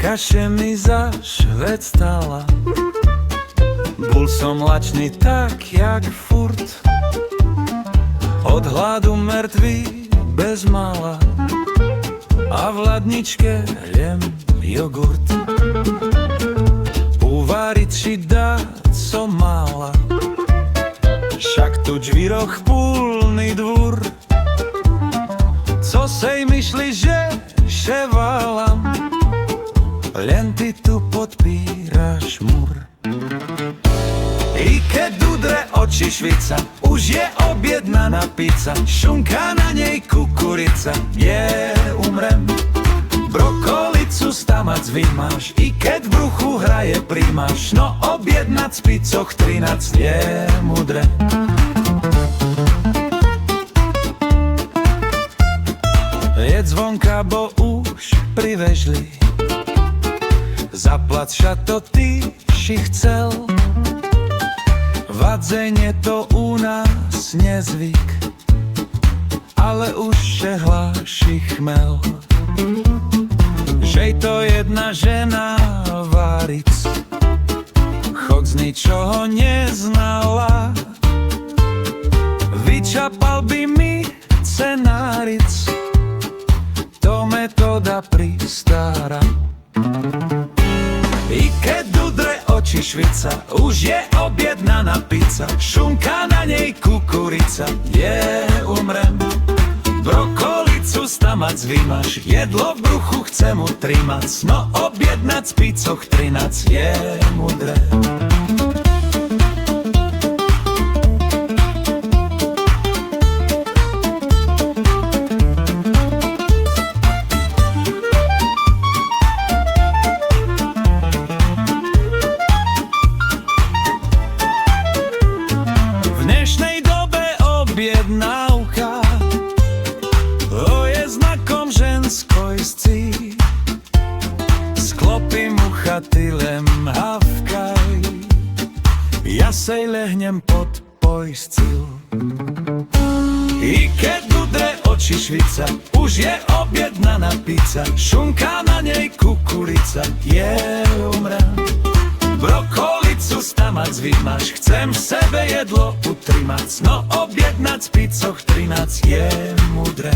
kaše mi zaš vec stála. Bol som lačný tak, jak furt. Od hladu mŕtvý bez mála. A v ladničke jem jogurt. Uvariť si dať som mála. Však tu džviroch púlny dvúr. Co sej myšli, že ševálam, len ty tu podpíraš múr. I keď udre oči švica, už je objednaná pizza. Šunka na nej kukurica, umrem. Brokolicu stamac vymáš, i keď v bruchu hraje príjmaš. No objednať z picoch 13 je mudre. Je zvonka, bo už privežli. Zaplať šato, ty si chcel. Vadzenie to u nás nezvyk, ale už še hláši chmel. Žej to jedna žena váric, chod z ničoho neznala. Vyčapal by mi cenáric, to metóda pristára. I keď udre oči švica, už je objednaná pizza. Šunka na nej kukurica, umrem. Brokolicu stamac vymaš, jedlo v bruchu chce mu trimať. No objednať z picoch 13 je mudré. Objednávka, to je znakom ženskojství. Sklopím ucha, ty len havkaj, ja sej lehnem pod pojscil. I keď udre oči švica, už je objednaná pizza. Šunka na nej kukurica, umrem. Brokolicu stamac vymáš, chcem v sebe jedlo utrimať. No objednať z picoch 13 je mudré.